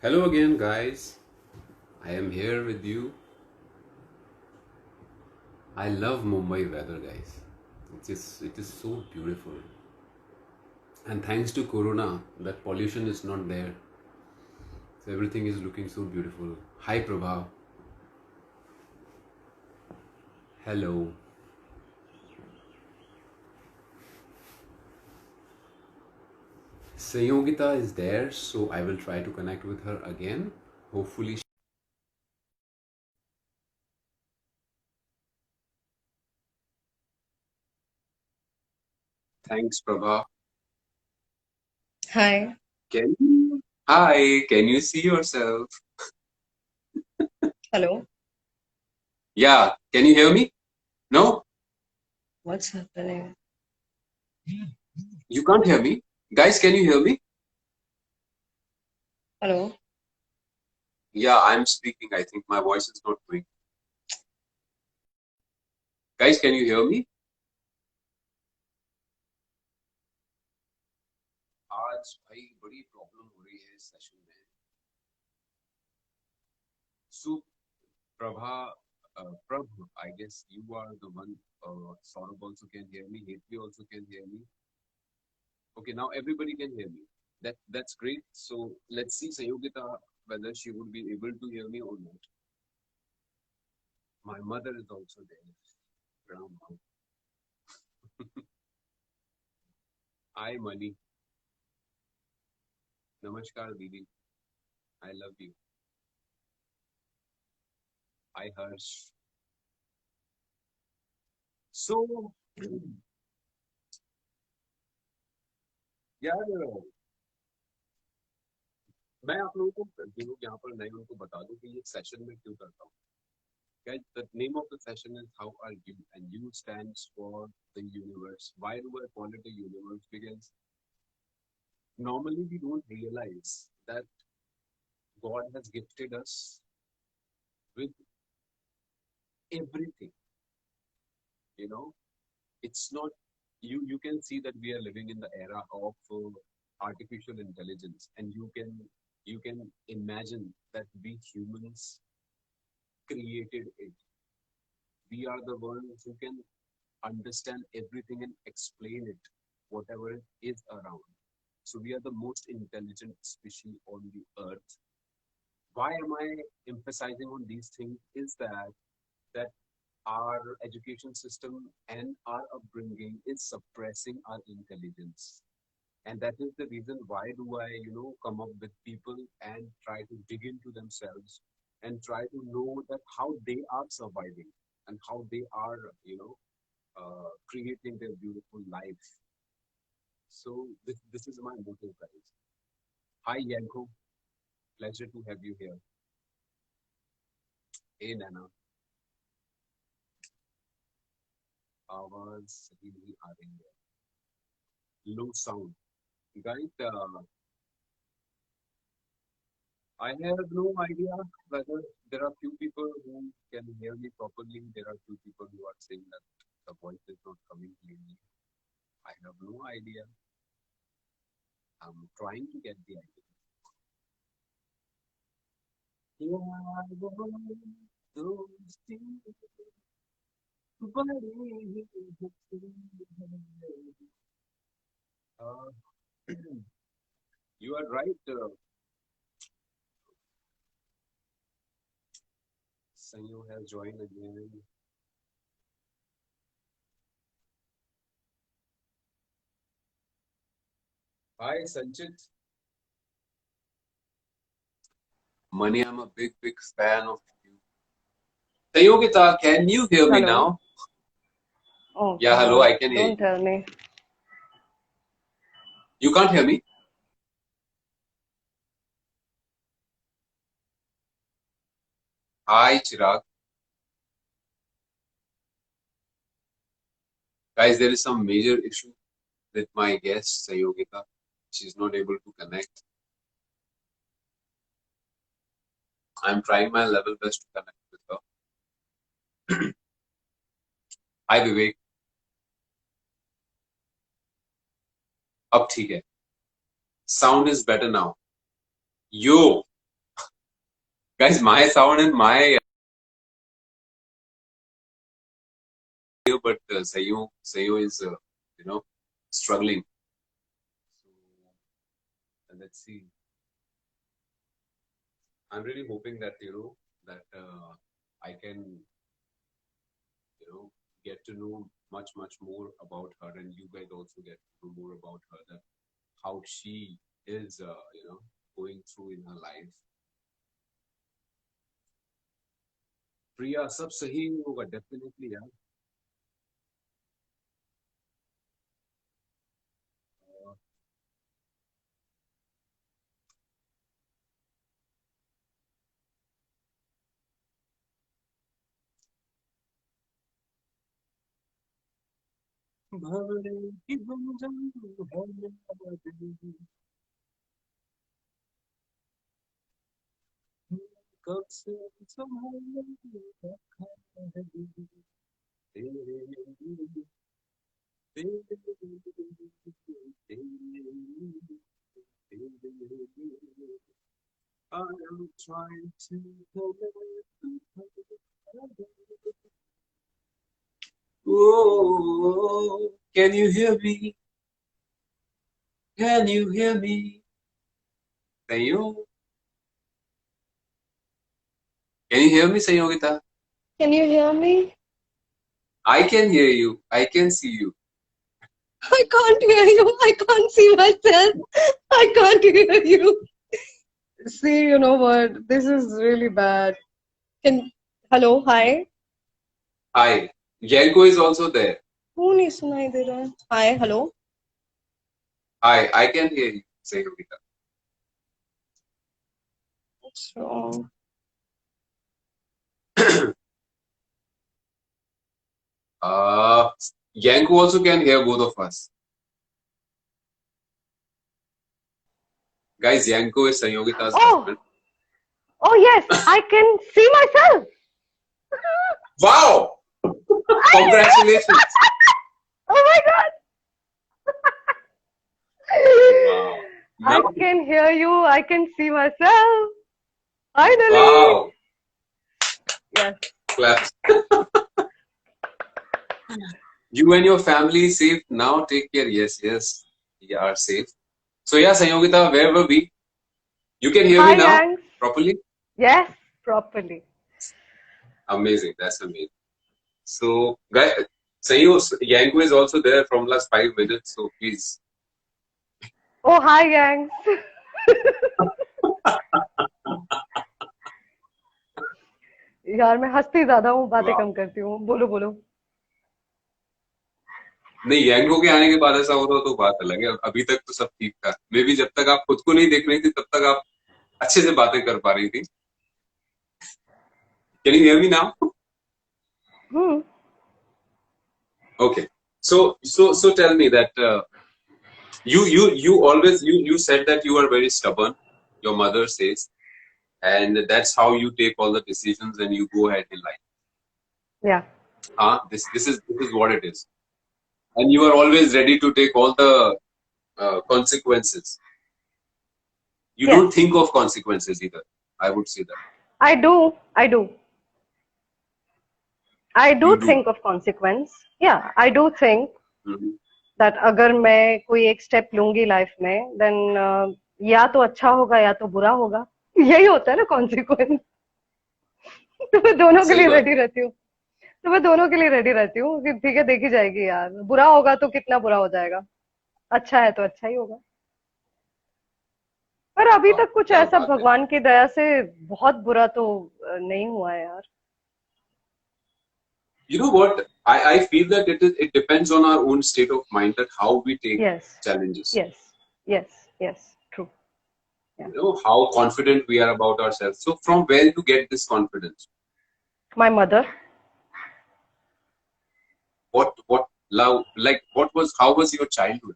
Hello again, guys. I am here with you. I love Mumbai weather, guys. It is so beautiful. And thanks to Corona, that pollution is not there. So everything is looking so beautiful. Hi, Prabha. Hello. Sayogita is there, so I will try to connect with her again. Hopefully, thanks, Prabha. Hi. Hi, can you see yourself? Hello. Yeah, can you hear me? No? What's happening? You can't hear me? Guys, can you hear me? Hello. Yeah, I'm speaking. I think my voice is not going. Guys, can you hear me? आज भाई बड़ी problem हो रही है इस session में. So Prabha, Prabh, I guess you are the one. Saurabh also can hear me. Hetvi also can hear me. Okay, now everybody can hear me. That's great. So let's see Sayogita whether she would be able to hear me or not. My mother is also there. Grandma. Hi Mani. Namaskar Didi. I love you. Hi Harsh. So यार मैं आप लोगों को जिन लोग यहाँ पर नए उनको बता दूं कि ये सेशन में क्यों करता हूँ. Guys, the name of the session is How Are You? And U stands for the universe. Why do I call it a universe? Because normally we don't realize that God has gifted us with everything. You know, it's not you can see that we are living in the era of artificial intelligence, and you can imagine that we humans created it. We are the ones who can understand everything and explain it, whatever is around. So we are the most intelligent species on the earth. Why am I emphasizing on these things? Is that our education system and our upbringing is suppressing our intelligence. And that is the reason why do I, come up with people and try to dig into themselves and try to know that how they are surviving and how they are, creating their beautiful life. So this is my motive, guys. Hi, Yanko. Pleasure to have you here. Hey, Nana. आवाज सही नहीं आ रही है. Low sound. Guys, I have no idea whether there are few people who can hear me properly. There are few people who are saying that the voice is not coming clearly. I have no idea. I'm trying to get the idea. Those things, Uh, you are right. Sanyu has joined again. Hi, Sanchit. Mani, I'm a big, big fan of you. Sayogita, can you hear me Hello. now? Oh Yeah, hello, God. I can hear you. Don't tell me. You can't hear me? Hi, Chirag. Guys, there is some major issue with my guest, Sayogita. She's not able to connect. I'm trying my level best to connect with her. Hi, Vivek. अब ठीक है. Sound is better now. Yo. Guys, my sound and my but Sayo is struggling. So let's see. I'm really hoping that that I can get to know much more about her, and you guys also get to know more about her, that how she is going through in her life. प्रिया सब सही होगा definitely यार. भवरे की गुंजन है दिल, कब से संभाले रखा है दिल, तेरे लिए, तेरे लिए, तेरे लिए, तेरे लिए. I am trying to oh, can you hear me? Can you hear me? Sayo? Can you hear me, Sayogita? Can you hear me? I can hear you. I can see you. I can't hear you. I can't see myself. I can't hear you. See, you know what? This is really bad. Hello, hi. Hi. Yanko is also there. Who नहीं सुनाई दे रहा है? Hi, hello. Hi. I can hear you, Sayogita. What's wrong? Yanko also can hear both of us. Guys, Yanko is Sayogita's husband. Oh yes, I can see myself. Wow! Congratulations! Oh my God! Wow. I can hear you. I can see myself. Finally. Wow! Yes. Claps. You and your family safe now. Take care. Yes, we are safe. So yeah, Sayogita, where were we? You can hear Hi, me now Yang. properly? Yes, properly. Amazing. That's amazing. So, guys, Yanko is also there from last 5 minutes. So please. Oh, hi, Yang. यार मैं हंसती ज्यादा हूँ, बातें कम करती हूँ. बोलो बोलो. नहीं, यांको के आने के बाद ऐसा होता तो बात अलग है. अभी तक तो सब ठीक था. मे बी जब तक आप खुद को नहीं देख रही थी तब तक आप अच्छे से बातें कर पा रही थी. Can you hear me now? Okay. So tell me that you always you said that you are very stubborn. Your mother says, and that's how you take all the decisions and you go ahead in life. Yeah. This is what it is, and you are always ready to take all the consequences. You Yes. don't think of consequences either. I would say that. I do. You do. Think of consequence. Yeah, I do think that अगर मैं कोई एक step लूंगी life में, then या तो अच्छा होगा या तो बुरा होगा. यही होता है ना consequence. तो मैं दोनों के लिए रेडी रहती हूँ कि ठीक है, देखी जाएगी यार. बुरा होगा तो कितना बुरा हो जाएगा, अच्छा है तो अच्छा ही होगा. पर अभी तक कुछ ऐसा भगवान की दया से बहुत बुरा तो नहीं हुआ है यार. You know what? I feel that it depends on our own state of mind, that how we take challenges. Yes. True. Yeah. You know, how confident we are about ourselves. So from where you get this confidence? My mother. What love, like how was your childhood?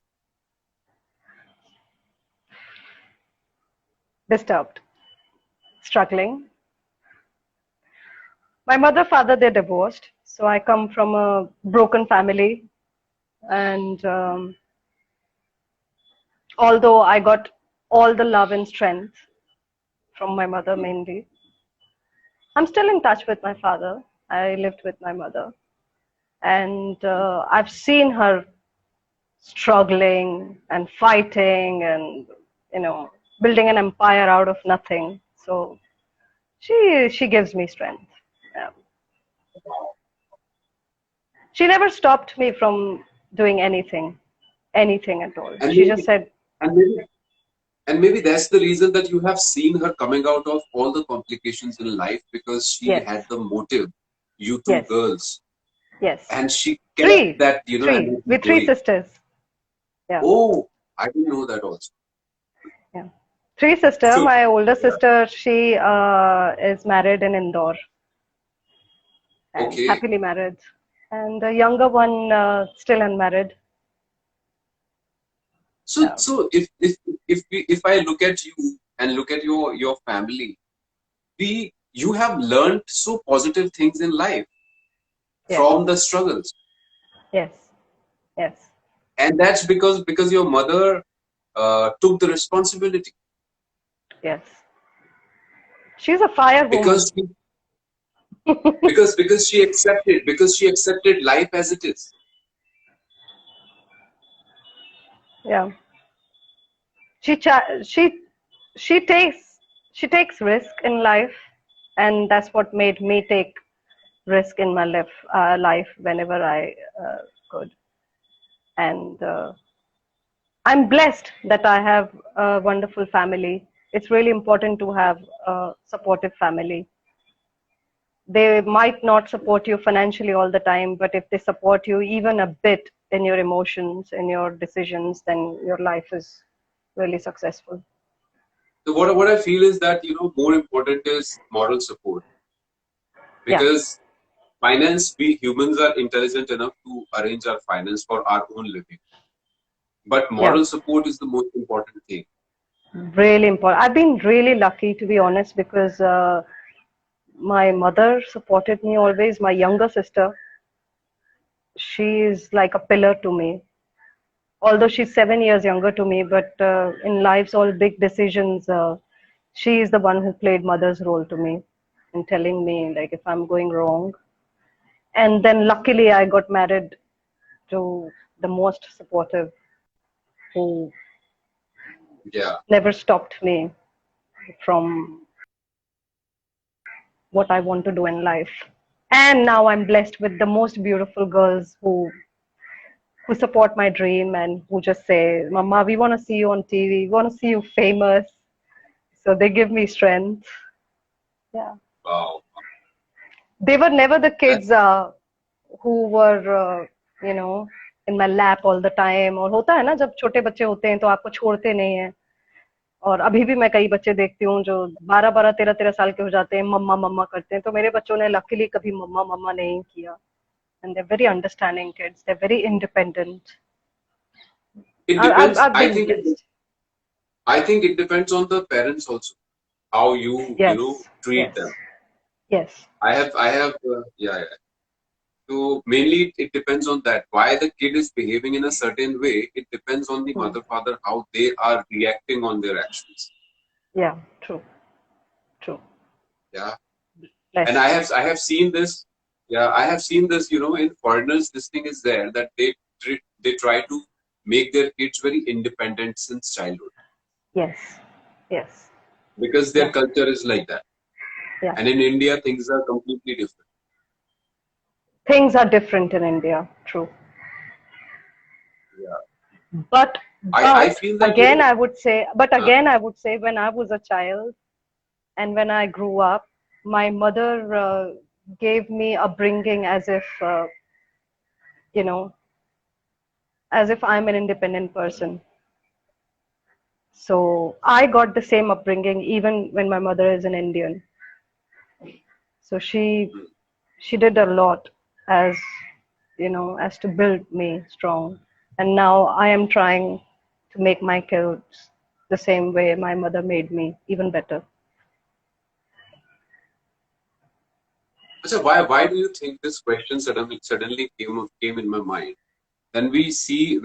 Disturbed, struggling. My mother, father, they're divorced, so I come from a broken family, and although I got all the love and strength from my mother mainly, I'm still in touch with my father. I lived with my mother, and I've seen her struggling and fighting, and you know, building an empire out of nothing. So she gives me strength. Yeah. She never stopped me from doing anything at all. And She just maybe, said, and maybe, and maybe that's the reason that you have seen her coming out of all the complications in life, because she yes, had the motive, you two yes, girls, yes. and she kept Three, that, three. energy With three going. sisters. Yeah, Oh, I didn't know that also. yeah. Three sister. So, My older yeah. sister, she is married in Indore and Okay. happily married. And the younger one still unmarried. So, Yeah. if I look at you and look at your family, you have learned so positive things in life Yes, from the struggles, yes, yes, and that's because your mother took the responsibility, yes. She's a fire woman. because she, because she accepted life as it is. Yeah. She cha- she she takes risk in life, and that's what made me take risk in my life whenever I could. And I'm blessed that I have a wonderful family. It's really important to have a supportive family. They might not support you financially all the time, but if they support you even a bit in your emotions, in your decisions, then your life is really successful. So what I feel is that more important is moral support, Yeah, because finance, we humans are intelligent enough to arrange our finance for our own living, but yeah, moral support is the most important thing. really important. I've been really lucky, to be honest, because my mother supported me always. My younger sister, she's like a pillar to me. Although she's 7 years younger to me, but in life's all big decisions, she is the one who played mother's role to me in telling me like if I'm going wrong. And then luckily I got married to the most supportive, who Yeah. never stopped me from what I want to do in life. And now I'm blessed with the most beautiful girls who support my dream and who just say, Mama, we want to see you on TV, we want to see you famous. So they give me strength. Yeah. Wow. They were never the That, kids who were, you know, in my lap all the time. और होता है ना जब छोटे बच्चे होते हैं तो आपको छोड़ते नहीं हैं. और अभी भी मैं कई बच्चे देखती हूँ जो 12-12, 13-13 साल के हो जाते हैं, मम्मा मम्मा करते हैं. तो मेरे बच्चों ने लकीली कभी मम्मा मम्मा नहीं किया. And they're very understanding kids. They're very independent. it I've depends. I've been blessed. I think it depends on the parents also, how you Yes, treat yes, them. yes, Yeah, yeah. So mainly it depends on that. Why the kid is behaving in a certain way, it depends on the hmm. mother, father, how they are reacting on their actions. Yeah, true, true. Yeah. And Blessed. I have seen this. Yeah, I have seen this, in foreigners, this thing is there that they try to make their kids very independent since childhood, Yes, yes, because their yeah, culture is like that. yeah. And in India, things are completely different. Things are different in India, true. Yeah. But I but feel that, again, I would say, uh, when I was a child and when I grew up, my mother gave me upbringing you know, as if I'm an independent person. So I got the same upbringing even when my mother is an Indian. So she did a lot as as to build me strong. And now I am trying to make my kids the same way my mother made me, even better. so why do you think this question suddenly came in my mind? When we see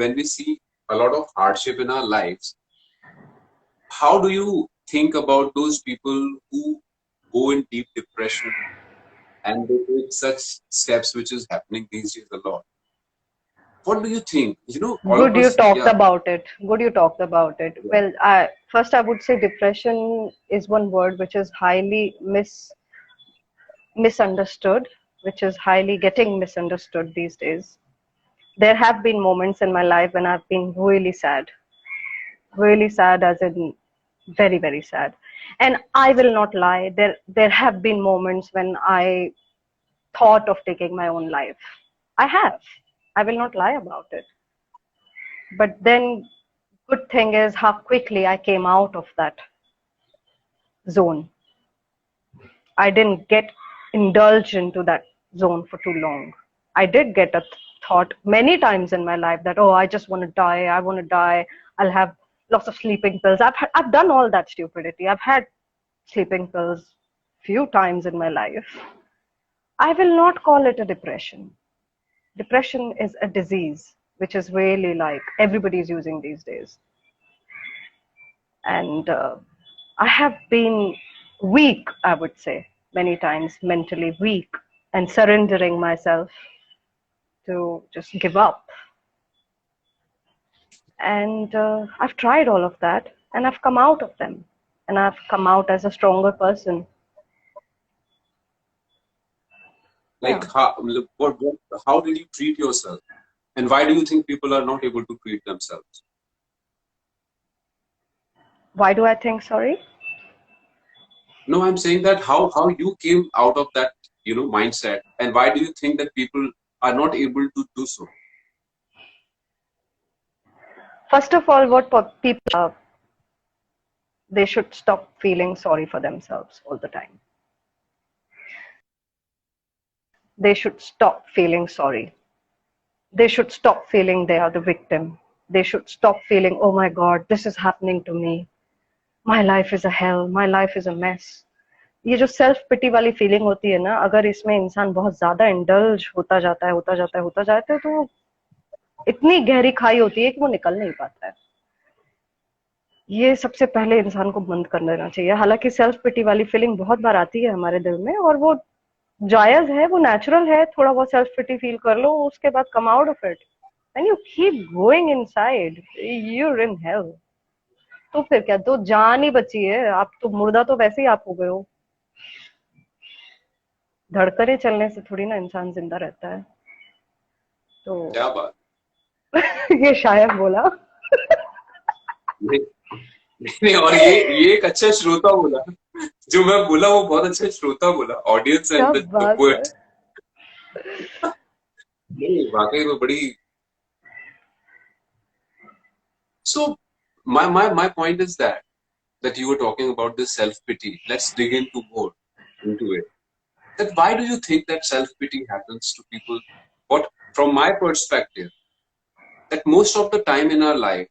a lot of hardship in our lives, how do you think about those people who go in deep depression, and they take such steps, which is happening these days a lot. What do you think? All of Good you us, talked yeah, about it. Good you talked about it. yeah. Well, first I would say depression is one word which is highly misunderstood, which is highly getting misunderstood these days. There have been moments in my life when I've been really sad, as in very, very sad. And I will not lie, there have been moments when I thought of taking my own life. I have. I will not lie about it. But then, good thing is how quickly I came out of that zone. I didn't get indulged into that zone for too long. I did get a thought many times in my life that, oh, I just want to die. I want to die. I'll have lots of sleeping pills. I've done all that stupidity. I've had sleeping pills few times in my life. I will not call it a depression. Depression is a disease, which is really like everybody's using these days. And I have been weak, I would say, many times mentally weak and surrendering myself to just give up. And I've tried all of that and I've come out of them and I've come out as a stronger person. Like, Yeah. how did you treat yourself? And why do you think people are not able to treat themselves? Why do I think sorry? No, I'm saying that how you came out of that, mindset, and why do you think that people are not able to do so? First of all, what people they should stop feeling sorry for themselves all the time. They should stop feeling sorry. They should stop feeling they are the victim. They should stop feeling, oh my God, this is happening to me. My life is a hell. My life is a mess. ये जो self पिटी वाली feeling होती है ना, अगर इसमें इंसान बहुत ज्यादा इंडल्ज होता जाता है तो इतनी गहरी खाई होती है कि वो निकल नहीं पाता है. ये सबसे पहले इंसान को बंद कर देना चाहिए. हालांकि सेल्फ पिटी वाली फीलिंग बहुत बार आती है हमारे दिल में और वो जायज है, वो नेचुरल है. थोड़ा बहुत सेल्फ पिटी फील कर लो, उसके बाद come out of it. And you keep going inside, you're in hell. तो फिर क्या, तो जान ही बची है, आप तो मुर्दा तो वैसे ही आप हो गए हो. धड़कने चलने से थोड़ी ना इंसान जिंदा रहता है. तो क्या बात. ये शायद बोला. नहीं, नहीं, और ये एक अच्छा श्रोता बोला. जो मैं बोला वो बहुत अच्छा श्रोता बोला. ऑडियंस क्या एंड द बात है. पोएट. नहीं, वाकई में बड़ी. So my point is that you were talking about this self pity. Let's dig into it. That why do you think that self pity happens to people? What, from my perspective, that most of the time in our life,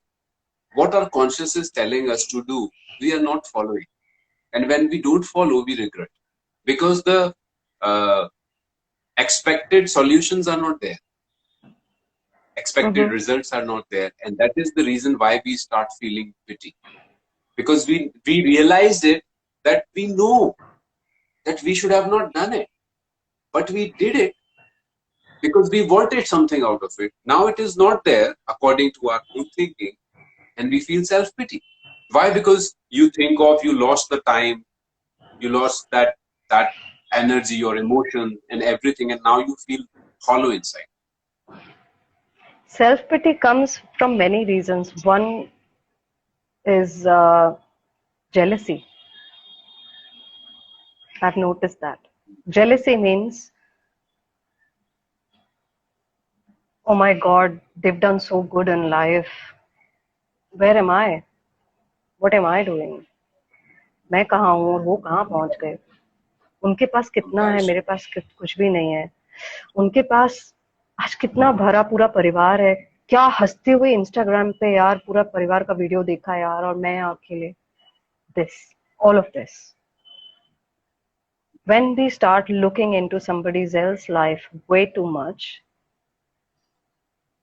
what our conscience is telling us to do, we are not following, and when we don't follow, we regret, because the uh, expected solutions are not there, expected results are not there, and that is the reason why we start feeling pity, because we realized it, that we know that we should have not done it, but we did it because we wanted something out of it. Now it is not there according to our good thinking, and we feel self-pity. Why? Because you think of, you lost the time, you lost that energy or emotion and everything, and now you feel hollow inside. Self-pity comes from many reasons. One is jealousy. I've noticed that. Jealousy means, oh my God, they've done so good in life. Where am I? What am I doing? मैं कहाँ हूँ और वो कहाँ पहुंच गए. उनके पास कितना है, मेरे पास कुछ भी नहीं है. उनके पास आज कितना भरा पूरा परिवार है. क्या हंसते हुए इंस्टाग्राम पे यार पूरा परिवार का वीडियो देखा यार, और मैं अकेले. This, all of this. When we start looking into somebody else's life way too much,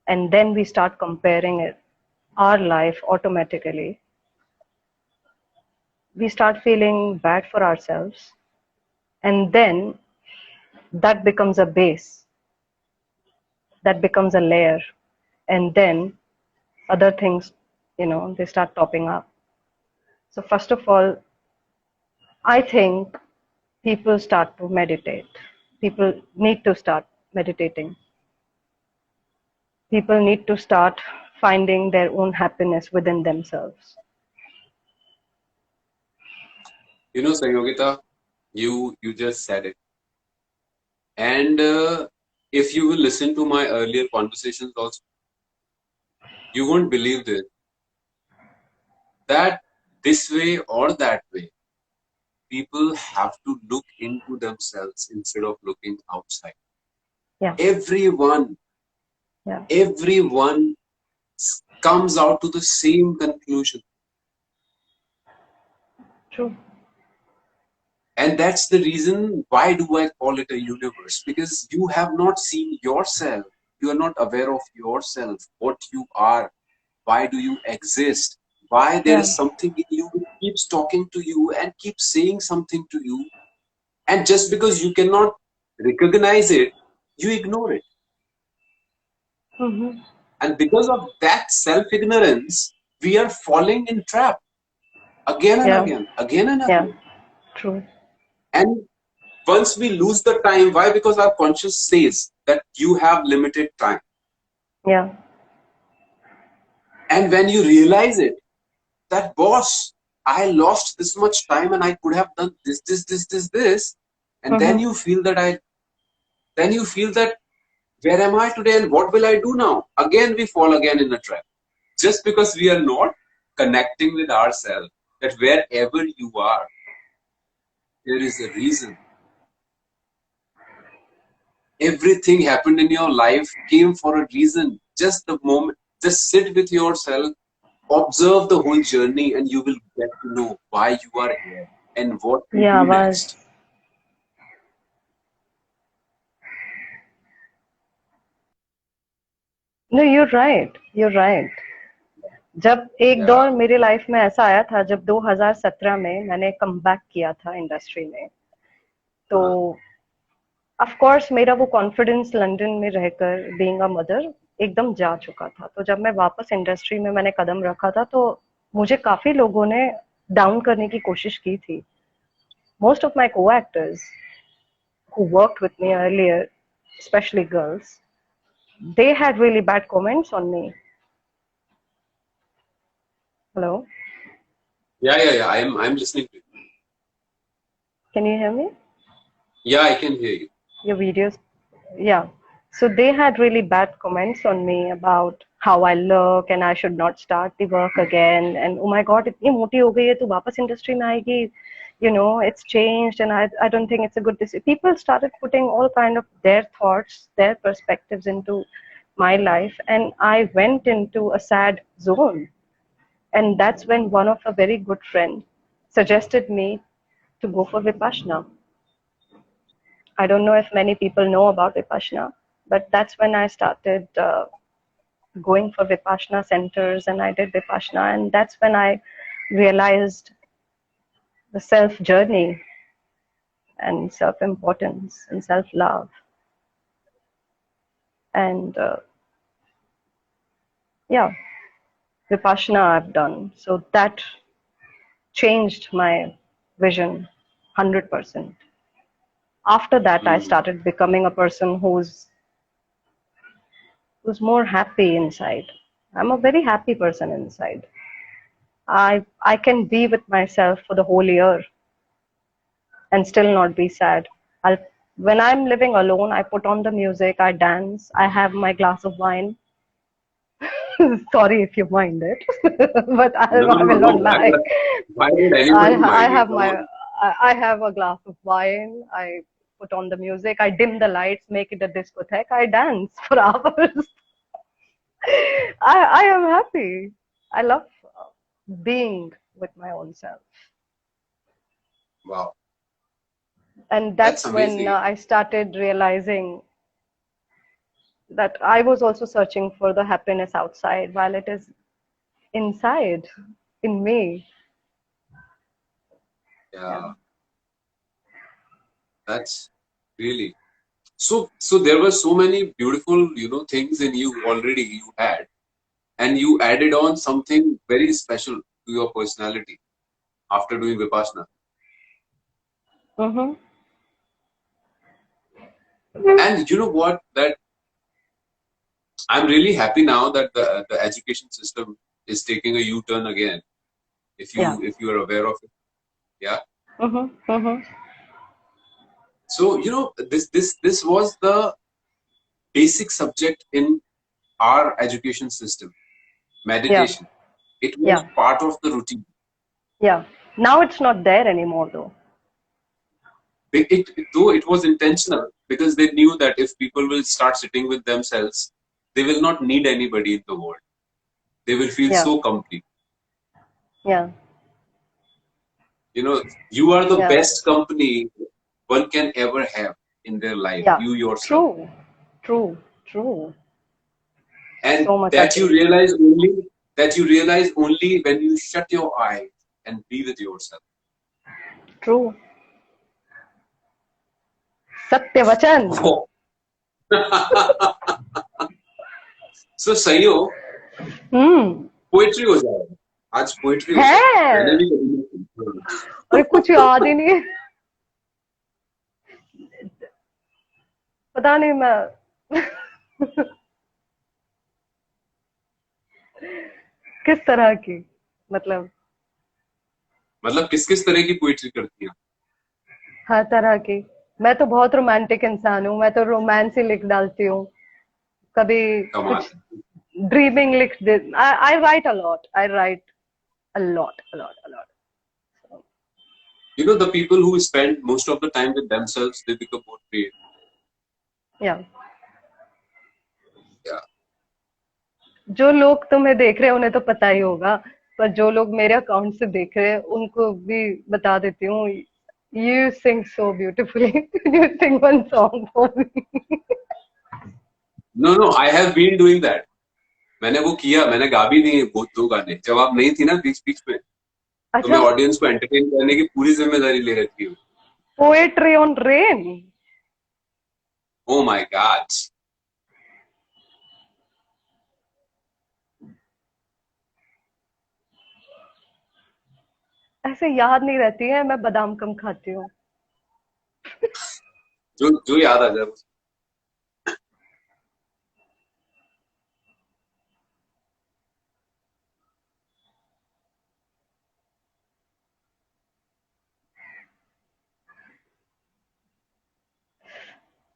and then we start comparing it, our life automatically, we start feeling bad for ourselves. And then that becomes a base, that becomes a layer, and then other things, they start topping up. So first of all, I think people start to meditate. People need to start meditating. People need to start finding their own happiness within themselves. Sanyogita, you just said it. And if you will listen to my earlier conversations also, you won't believe this, that this way or that way, people have to look into themselves instead of looking outside. Yeah. Everyone comes out to the same conclusion. True. And that's the reason why do I call it a universe? Because you have not seen yourself. You are not aware of yourself, what you are, why do you exist, why there is something in you which keeps talking to you and keeps saying something to you. And just because you cannot recognize it, you ignore it. Mm-hmm. And because of that self-ignorance, we are falling in trap again and again, again and again. True. And once we lose the time, why? Because our conscious says that you have limited time. Yeah. And when you realize it, that boss, I lost this much time and I could have done this. And then you feel that where am I today and what will I do now? Again, we fall again in a trap. Just because we are not connecting with ourselves, that wherever you are, there is a reason. Everything happened in your life came for a reason. Just the moment, just sit with yourself, observe the whole journey, and you will get to know why you are here and what to do next. No, you're right. You're right. जब एक दौर मेरे life में ऐसा आया था, जब 2017 में मैंने कम बैक किया था इंडस्ट्री में, तो ऑफ कोर्स मेरा वो कॉन्फिडेंस लंदन में रहकर बीइंग अ मदर एकदम जा चुका था. तो जब मैं वापस इंडस्ट्री में मैंने कदम रखा था, तो मुझे काफी लोगों ने डाउन करने की कोशिश की थी. Most of my co-actors who worked with me earlier, especially girls, they had really bad comments on me. Hello? Yeah. I'm listening to you. Can you hear me? Yeah, I can hear you. Your videos. Yeah. So they had really bad comments on me about how I look and I should not start the work again. And oh my God, इतनी मोटी हो गई है, तू वापस industry में आएगी. It's changed and I don't think it's a good decision. People started putting all kind of their thoughts, their perspectives into my life, and I went into a sad zone. And that's when one of a very good friend suggested me to go for Vipassana. I don't know if many people know about Vipassana, but that's when I started going for Vipassana centers, and I did Vipassana, and that's when I realized the self journey and self importance and self love. And yeah, Vipassana I've done. So that changed my vision 100%. After that, I started becoming a person who's more happy inside. I'm a very happy person inside. I can be with myself for the whole year and still not be sad. When I'm living alone, I put on the music, I dance, I have my glass of wine. Sorry if you mind it, but I will not lie. Why would anybody mind it? I have a glass of wine. I put on the music. I dim the lights, make it a discotheque. I dance for hours. I am happy. I love being with my own self. Wow. And that's when I started realizing that I was also searching for the happiness outside while it is inside in me. Yeah. That's really so. So there were so many beautiful, things in you already you had, and you added on something very special to your personality after doing Vipassana. Mm-hmm. And you know what? That I'm really happy now that the education system is taking a U-turn again. Yeah. If you are aware of it, yeah. Mm-hmm. Mm-hmm. So this was the basic subject in our education system, Yeah. meditation. It was Yeah. part of the routine. Yeah. Now it's not there anymore, though. Though it was intentional because they knew that if people will start sitting with themselves, they will not need anybody in the world. They will feel Yeah. so complete. Yeah. You are the Yeah. best company one can ever have in their life, Yeah. you yourself. True. True. True. And So much agree. that you realize only when you shut your eyes and be with yourself. True. सत्य वचन. So सही हो, poetry हो जाएगा. आज poetry हो जाएगा. मैंने है. भी कभी अरे कुछ याद ही नहीं है. पता नहीं मैं किस तरह की, मतलब किस तरह की पोएट्री करती हैं? हर तरह की. मैं तो बहुत रोमांटिक इंसान हूँ. मैं तो रोमांस ही लिख डालती हूँ. कभी कमाल. कुछ ड्रीमिंग लिख दे. I write a lot. I write a lot a lot a lot. The people who spend most of the time with themselves, they become more creative. या Yeah. जो लोग तुम्हें देख रहे हैं उन्हें तो पता ही होगा, पर जो लोग मेरे अकाउंट से देख रहे हैं उनको भी बता देती हूँ. You sing so beautifully. You sing one song for me. No, I have been doing that. मैंने वो किया, मैंने गा भी नहीं बहुत 2 गाने. जब आप नहीं थी ना बीच बीच में, तो मैं अच्छा. ऑडियंस को एंटरटेन करने की पूरी जिम्मेदारी ले रखी हूँ. Poetry on rain. Oh my God. ऐसे याद नहीं रहती है. मैं बादाम कम खाती हूँ. जो याद आ जाए.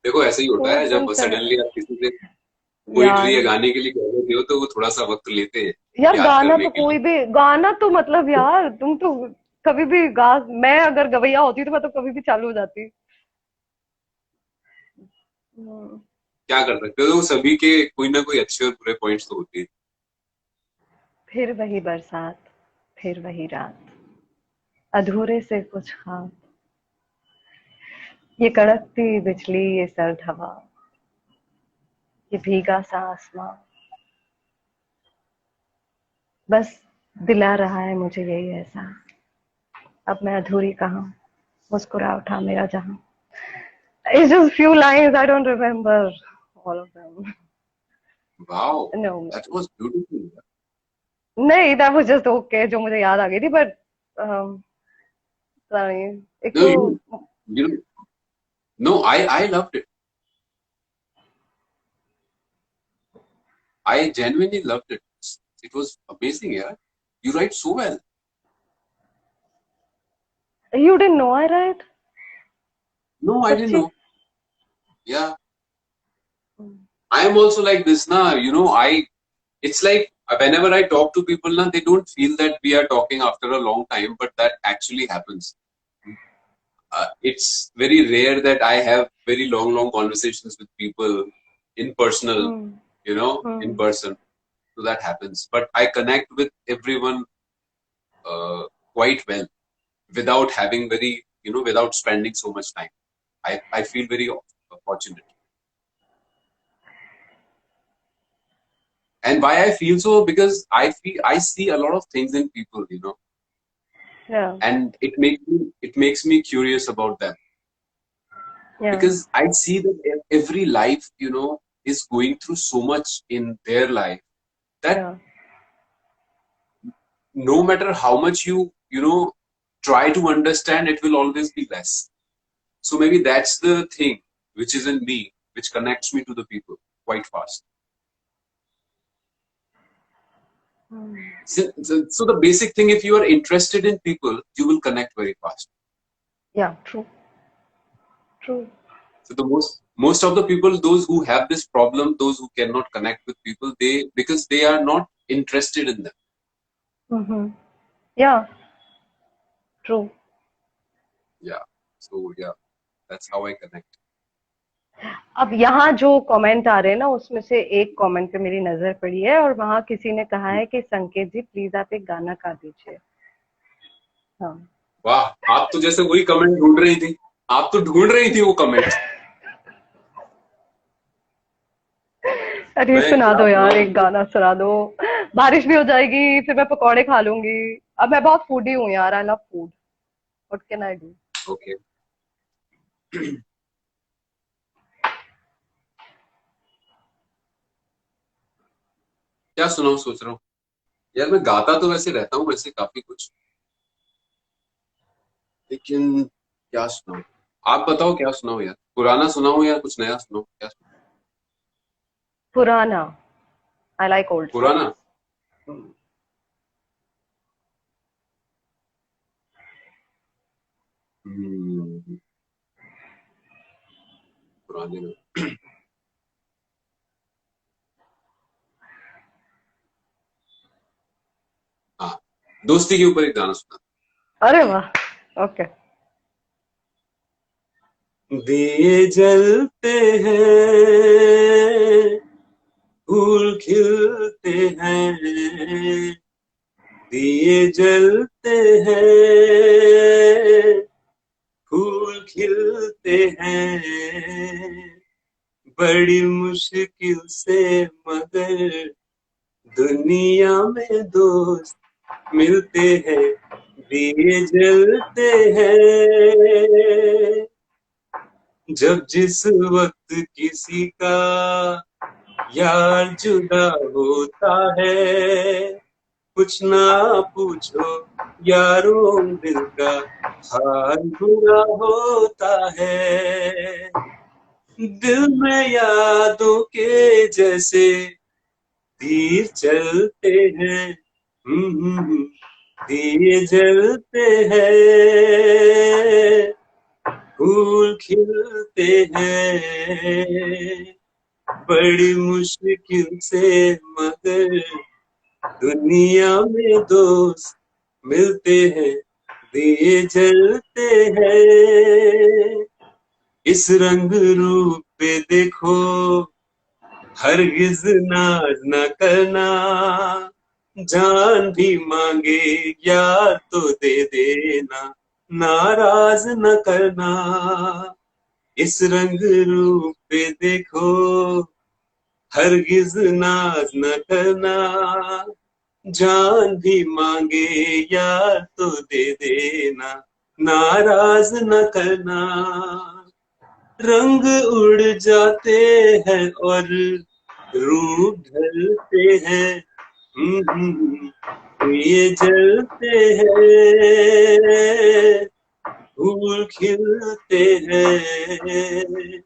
देखो ऐसे ही होता है जब सडनली आप किसी से पोइट्री यार या गाने के लिए कह देते हो तो वो थोड़ा सा वक्त लेते हैं यार याद गाना करने तो के कोई लिए. भी गाना तो मतलब यार तुम तो कभी भी गा. मैं अगर गवैया होती तो मैं तो कभी भी चालू हो जाती. हम्म. क्या कर सकते हो, सभी के कोई ना कोई अच्छे और बुरे पॉइंट्स तो होते हैं. फिर वही बरसात, फिर वही रात, अधूरे से कुछ खास, ये कड़कती बिजली, ये सर्द हवा, ये भीगा सा आसमां, बस दिला रहा है मुझे यही एहसास. अब मैं अधूरी कहाँ, मुस्कुरा उठा मेरा जहां. It's just few lines. I don't remember all of them. Wow, No, that was beautiful. नहीं, that was just okay जो मुझे याद आ गई थी. But पता नहीं, एक No, तो you no, I loved it. I genuinely loved it. It was amazing, yeah. You write so well. you didn't know I write. No, I didn't सच्ची. know. Yeah, I am also like this now. It's like whenever I talk to people now, they don't feel that we are talking after a long time, but that actually happens. It's very rare that I have very long conversations with people in personal, Hmm. in Hmm. person. So that happens. But I connect with everyone quite well without having without spending so much time. I feel very fortunate. And why I feel so, because I see a lot of things in people, Yeah. and it makes me curious about them. Yeah. Because I see that every life, is going through so much in their life that Yeah. no matter how much you try to understand, it will always be less. So maybe that's the thing which is in me, which connects me to the people quite fast. So the basic thing, if you are interested in people, you will connect very fast. Yeah, true. True. So the most of the people, those who have this problem, those who cannot connect with people, because they are not interested in them. Mm-hmm. Yeah, true. Yeah. So yeah, that's how I connect. अब यहाँ जो comment आ रहे हैं ना, उसमें से एक comment पे मेरी नजर पड़ी है, और वहाँ किसी ने कहा है कि संकेत जी प्लीज आप एक गाना गा दीजिए. हाँ. वाह, आप तो जैसे वही कमेंट ढूंढ रही थी. आप तो ढूंढ रही थी वो कमेंट. अरे मैं सुना क्या दो यार, सुनाऊं? एक गाना सुना दो. बारिश भी हो जाएगी, फिर मैं पकौड़े खा लूंगी. अब मैं बहुत फूडी हूँ यार, I love food. What can I do? Okay. क्या सुनाऊं, सोच रहा हूँ. यार मैं गाता तो वैसे रहता हूँ वैसे काफी कुछ, लेकिन क्या सुनाऊं. आप बताओ क्या सुनाऊं यार. पुराना सुनाऊं या कुछ नया सुनाऊं, क्या सुनाऊं? पुराना. आई लाइक ओल्ड पुराना. सॉन्ग्स. हम्म, पुराने में. हाँ, दोस्ती के ऊपर एक गाना सुना. अरे वाह. ओके. दिए जलते हैं, फूल खिलते हैं. दिए जलते हैं, फूल खिलते हैं. बड़ी मुश्किल से मगर दुनिया में दोस्त मिलते हैं. दिए जलते हैं, जब जिस वक्त किसी का यार जुदा होता है. कुछ ना पूछो यारों, दिल का हाल बुरा होता है. दिल में यादों के जैसे तीर चलते हैं. दिए जलते हैं, फूल खिलते हैं. बड़ी मुश्किल से मगर दुनिया में दोस्त मिलते हैं. दिए जलते हैं, इस रंग रूप पे देखो, हरगिज नाज न करना. जान भी मांगे यार तो दे देना, नाराज न करना. इस रंग रूप पे देखो, हरगिज नाज न करना. जान भी मांगे यार तो दे देना, नाराज न करना. रंग उड़ जाते हैं और रूप ढलते हैं. ये जलते हैं, फूल खिलते हैं.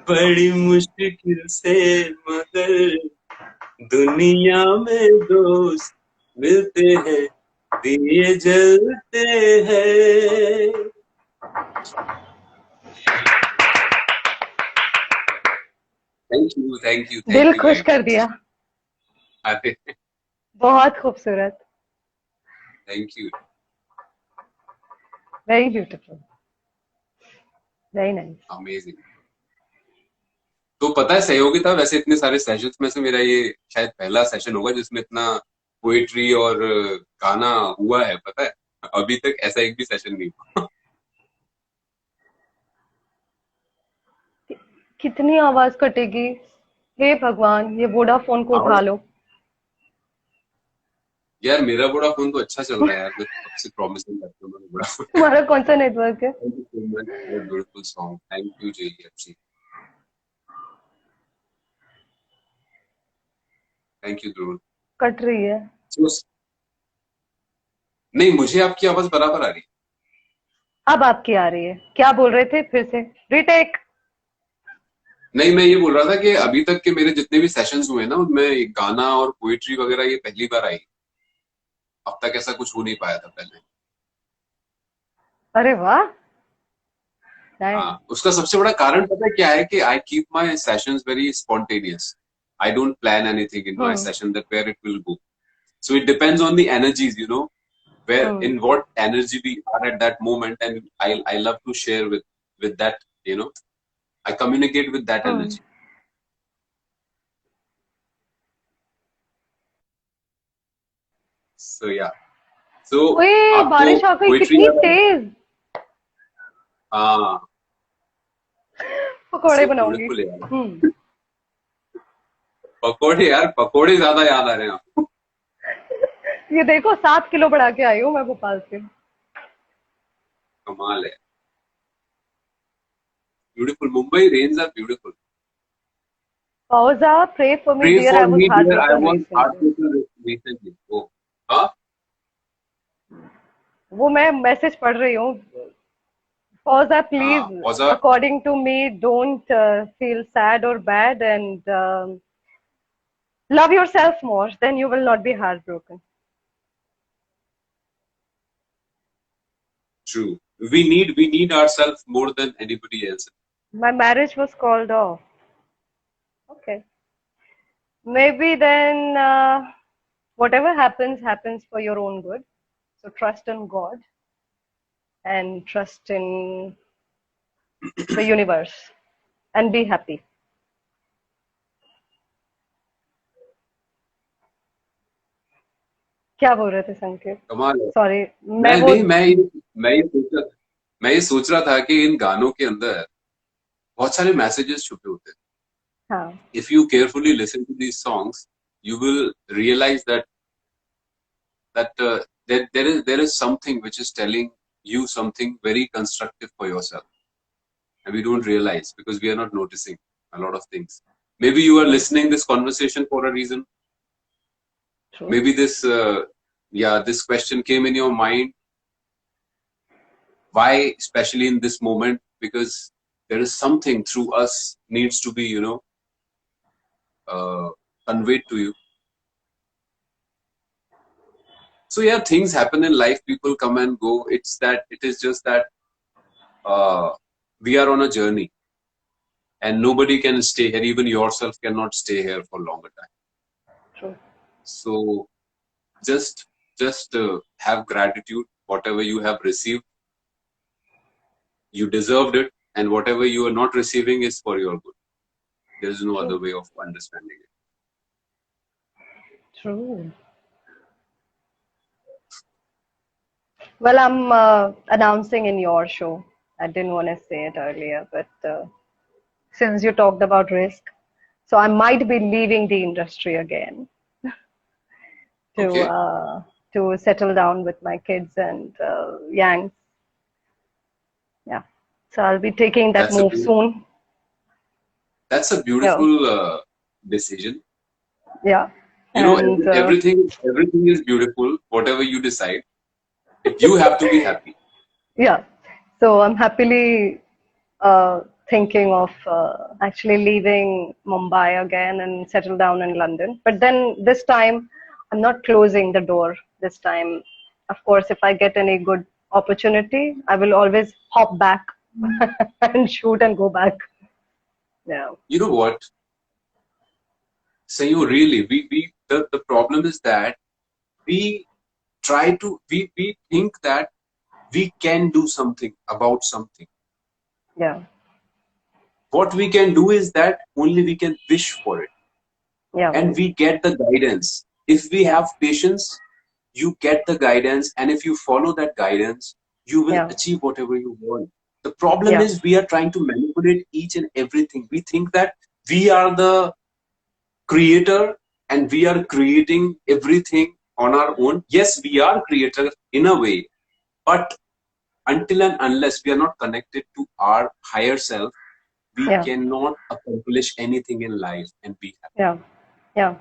बड़ी मुश्किल से मगर दुनिया में दोस्त मिलते हैं. दिए जलते हैं. थैंक यू, थैंक यू, दिल थैंक यू खुश वेरी कर मच. दिया. अरे बहुत खूबसूरत. Thank you. Very beautiful. Very nice. Amazing. तो पता है सहयोगिता, वैसे इतने सारे सेशंस में से मेरा ये शायद पहला सेशन होगा जिसमें इतना पोएट्री और गाना हुआ है. पता है, अभी तक ऐसा एक भी सेशन नहीं हुआ. कितनी आवाज कटेगी? हे भगवान, ये वोडाफोन को उठा आवाज लो. यार मेरा वोडाफोन तो अच्छा चल रहा है यार, मैं कब से प्रॉमिसिंग करता हूँ वोडाफोन। तुम्हारा कौन सा नेटवर्क है? Thank you so much for beautiful song, thank you JFC, thank you Dhruv. Cut रही है। So, नहीं, मुझे आपकी आवाज बराबर आ रही है। अब आपकी आ रही है। क्या बोल रहे थे? फिर से रीटेक। नहीं, मैं ये बोल रहा था कि अभी तक के मेरे जितने भी सेशंस हुए ना, उनमें गाना और पोएट्री वगैरह ये पहली बार आई। अब तक ऐसा कुछ हो नहीं पाया था पहले। अरे वाह, नाइस। हाँ, उसका सबसे बड़ा कारण पता है क्या है कि I keep my sessions very spontaneous. I don't plan anything in my hmm. Session that where it will go. So it depends on the energies, where hmm. in what energy we are at that moment, and I love to share with that, I communicate with that hmm. energy. So yeah. So ओए, आपको बारिश आ गई poetry कितनी याद आई? तेज। हाँ, पकोड़े सो बनाऊंगी। Beautiful यार। हम्म। पकोड़े यार, पकोड़े ज्यादा याद आ रहे हैं आपको। ये देखो, 7 किलो बढ़ा के आई हूँ मैं भोपाल से। कमाल है। Beautiful, Mumbai rains are beautiful. Fauza, pray for me, Pray dear. I for was me dear, I heartbroken was recently. heartbroken recently. Oh, हाँ. वो मैं मैसेज पढ़ रही हूँ। Fauza, please, हाँ, was according to me, don't feel sad or bad, and love yourself more. Then you will not be heartbroken. true. We need ourselves more than anybody else. My marriage was called off. Okay. Maybe then whatever happens, happens for your own good. So trust in God and trust in the universe and be happy. क्या बोल रहे थे संकेत? कमाल है. Sorry, मैं मैं वो। नहीं, मैं ये सोच रहा था कि इन गानों के अंदर बहुत सारे मैसेजेस छुपे होते हैं. हाँ। If you carefully listen to these songs, you will realize that there is something which is telling you something very constructive for yourself, and we don't realize because we are not noticing a lot of things. Maybe you are True. listening this conversation for a reason. True. Maybe this question came in your mind. Why, especially in this moment? Because there is something through us needs to be, uh, conveyed to you. So yeah, things happen in life. People come and go. It is just that uh, we are on a journey, and nobody can stay here. Even yourself cannot stay here for longer time. True. So just have gratitude. Whatever you have received, you deserved it, and whatever you are not receiving is for your good. There is no True. other way of understanding it. True. Well, I'm announcing in your show. I didn't want to say it earlier, but since you talked about risk, so I might be leaving the industry again to Okay, settle down with my kids and Yang. Yeah. So I'll be taking that that's a move beau- soon. that's a Yeah. beautiful decision. Yeah. And Everything is beautiful. Whatever you decide, you have to be happy. yeah. So I'm happily thinking of actually leaving Mumbai again and settle down in London. But then this time, I'm not closing the door. This time, of course, if I get any good opportunity, I will always hop back and shoot and go back. Yeah. You know what? Say you really, the problem is that we we think that we can do something about something. Yeah. What we can do is that only we can wish for it, Yeah. and we get the guidance. If we Yeah. have patience, you get the guidance, and if you follow that guidance, you will Yeah. achieve whatever you want. The problem Yeah. is we are trying to manipulate each and everything. We think that we are the creator and we are creating everything on our own. Yes, we are creators in a way, but until and unless we are not connected to our higher self, we Yeah. cannot accomplish anything in life and be happy. Yeah. Yeah.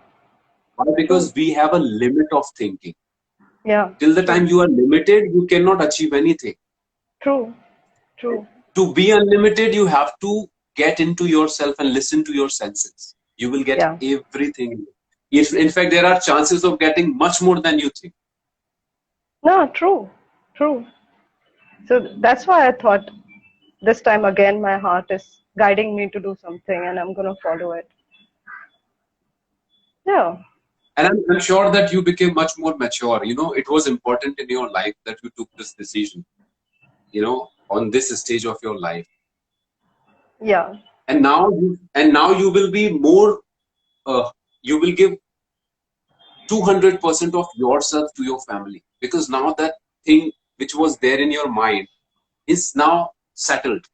Why? Because we have a limit of thinking. Yeah. Till the True. time you are limited, you cannot achieve anything. True. True. To be unlimited, you have to get into yourself and listen to your senses. You will get Yeah. everything. If, in fact, there are chances of getting much more than you think. No, true. True. So that's why I thought this time again my heart is guiding me to do something and I'm gonna follow it. Yeah. And I'm sure that you became much more mature. You know, it was important in your life that you took this decision, you know, on this stage of your life. Yeah. And now you will be more, you will give 200% of yourself to your family, because now that thing which was there in your mind is now settled.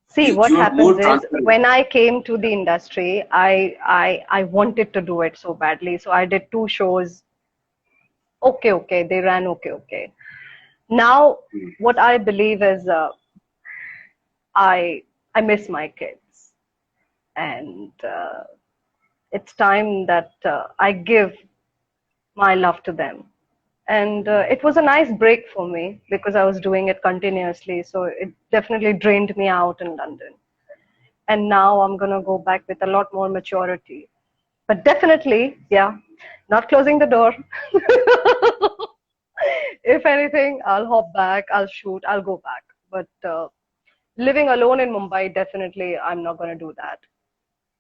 See, what You are happens more is transparent. when I came to the industry, I wanted to do it so badly. So I did 2 shows. Okay, okay, they ran okay, okay. Now, what I believe is I miss my kids, and it's time that I give my love to them. And it was a nice break for me because I was doing it continuously. So it definitely drained me out in London. And now I'm going to go back with a lot more maturity. But definitely, yeah, not closing the door. If anything, I'll hop back, I'll shoot, I'll go back. But living alone in Mumbai, definitely, I'm not going to do that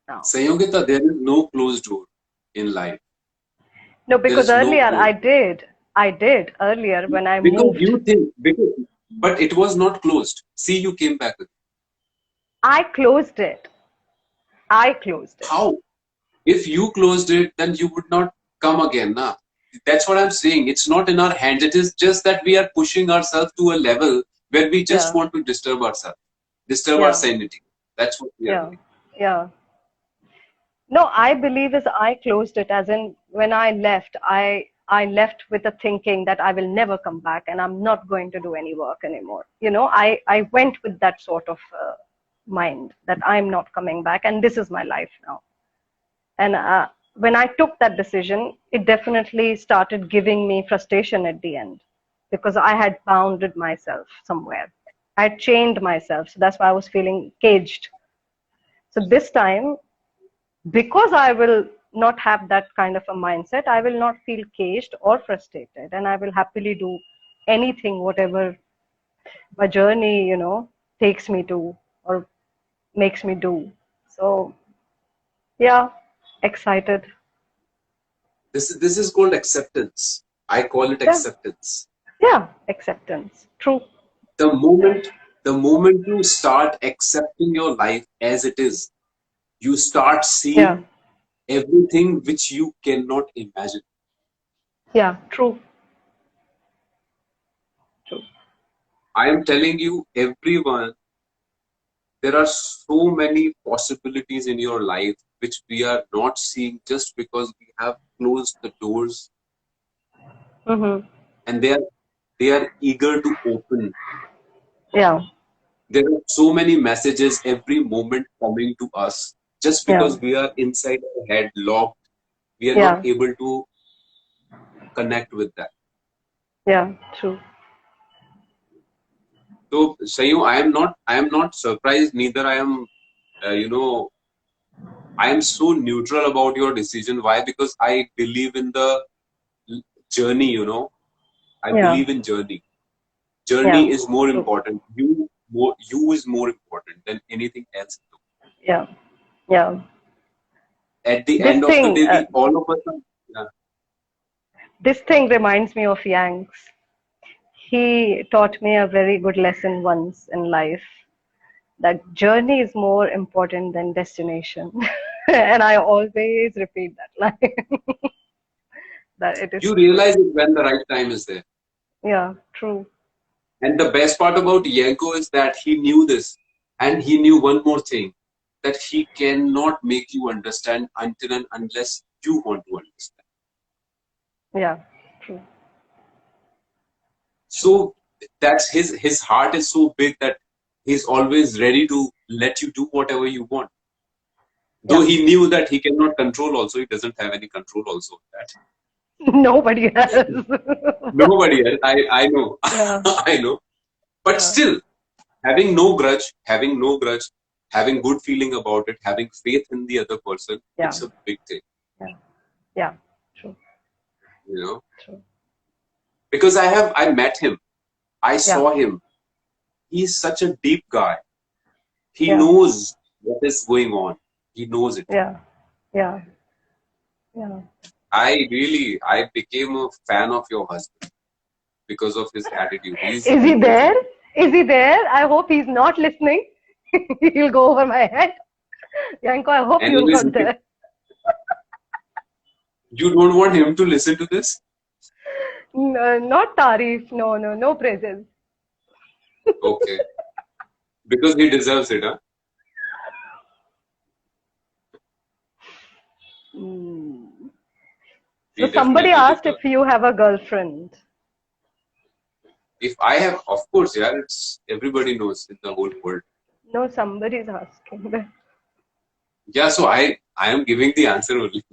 now. Sayogita, there is no closed door in life. No, There because is no earlier closed. I did earlier when I Because moved. you think, because, but it was not closed. See, you came back with. I closed it. I closed it. How? If you closed it, then you would not come again. Nah? That's what I'm saying. It's not in our hands. It is just that we are pushing ourselves to a level where we just Yeah, want to disturb ourselves, disturb our yeah, sanity. That's what we are yeah, doing. yeah. No, I believe is I closed it as in when I left, I left with a thinking that I will never come back and I'm not going to do any work anymore. You know, I went with that sort of mind that I'm not coming back and this is my life now. And when I took that decision, it definitely started giving me frustration at the end because I had bounded myself somewhere. I had chained myself. So that's why I was feeling caged. So this time, because I will not have that kind of a mindset, I will not feel caged or frustrated. And I will happily do anything, whatever my journey, takes me to or makes me do. So, yeah, excited. This is called acceptance. I call it Yeah. acceptance. Yeah, acceptance. True. The moment the moment you start accepting your life as it is, you start Yeah. seeing everything which you cannot imagine. Yeah. True. True. I am telling you, everyone, there are so many possibilities in your life which we are not seeing just because we have closed the doors, Mm-hmm. and they are eager to open. Yeah. There are so many messages every moment coming to us. Just Yeah. because we are inside our head locked, we are not Yeah. able to connect with that. Yeah. True. So, Sayu, I am not surprised. Neither I am, I am so neutral about your decision. Why? Because I believe in the journey. I Yeah. believe in journey. Journey Yeah. is more True. important. You is more important than anything else. Yeah. Yeah. At the This end of the thing, day, we all of us are. Yeah. this thing reminds me of Yanks. He taught me a very good lesson once in life that journey is more important than destination. And I always repeat that line that it is You true. realize it when the right time is there. Yeah, true. And the best part about Yanko is that he knew this, and he knew one more thing, that he cannot make you understand until and unless you want to understand. Yeah, So that's his heart is so big that he's always ready to let you do whatever you want. Though Yeah. he knew that he cannot control also, he doesn't have any control also of that. Nobody has. Nobody else. I know. Yeah. I know. But Yeah. still, having no grudge, having good feeling about it, having faith in the other person, Yeah. it's a big thing, Yeah. Yeah. True. you know. True. Because I met him, I Yeah. saw him. He's such a deep guy. He Yeah. knows what is going on. He knows it. Yeah. Yeah. Yeah. I became a fan of your husband because of his attitude. He's Is he amazing. there? Is he there? I hope he's not listening. He'll go over my head. Yanko, I hope you're Anyways, not there. you don't want him to listen to this? No, not Tarif. No, no, no praises. Okay. Because he deserves it, huh? Mm. So He somebody definitely asked deserves. if you have a girlfriend. If I have, of course, yeah, it's everybody knows in the whole world. No, somebody's asking. Yeah, so I am giving the answer only.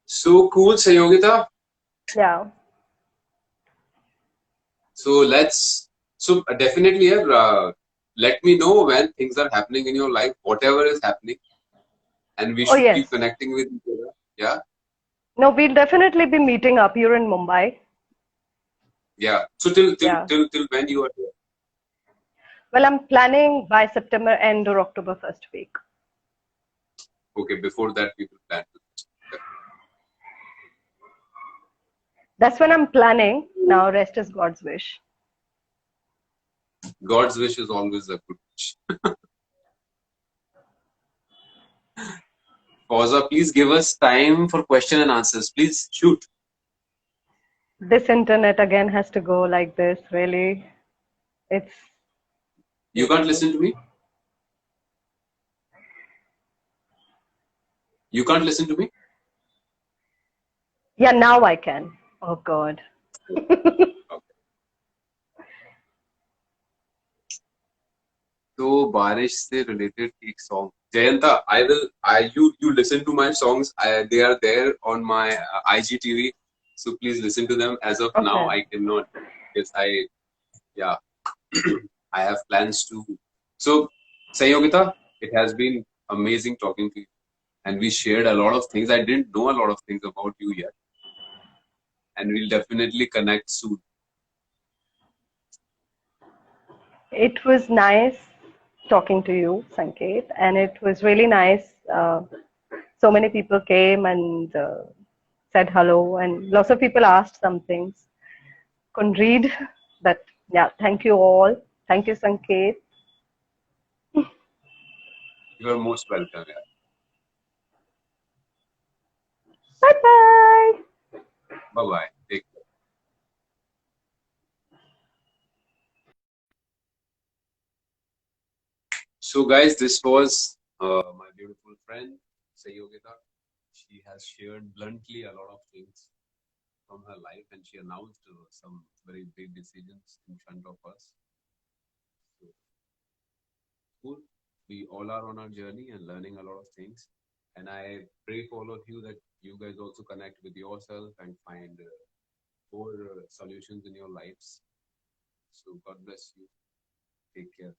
So cool, Sayogita. Yeah. So definitely, yeah, let me know when things are happening in your life, whatever is happening, and we Oh, should yes. keep connecting with each other. Yeah, No, we'll definitely be meeting up. You're in Mumbai. yeah. So till till Yeah. till till when you are here? Well, I'm planning by September end or October first week. Okay, before that we will plan to. That's when I'm planning. Now, rest is God's wish. God's wish is always a good wish. Fauza, please give us time for question and answers. Please shoot. This internet again has to go like this, really. It's You can't beautiful. listen to me? You can't listen to me? Yeah, now I can. Oh, God. Okay. तो बारिश से related एक song. Jayanta, you listen to my songs. They are there on my IGTV. So please listen to them. As of now, Okay. I cannot because yeah, I have plans to. So, Sayogita, it has been amazing talking to you. And we shared a lot of things. I didn't know a lot of things about you yet. And we'll definitely connect soon. It was nice talking to you, Sanket, and it was really nice. So many people came and said hello, and lots of people asked some things. Couldn't read, but yeah, thank you all. Thank you, Sanket. You are most welcome. Yeah. Bye bye. Bye bye. Take care. So, guys, this was my beautiful friend, Sayogita. She has shared bluntly a lot of things from her life and she announced some very big decisions in front of us. So, cool. We all are on our journey and learning a lot of things. And I pray for all of you that you guys also connect with yourself and find more solutions in your lives. So, God bless you. Take care.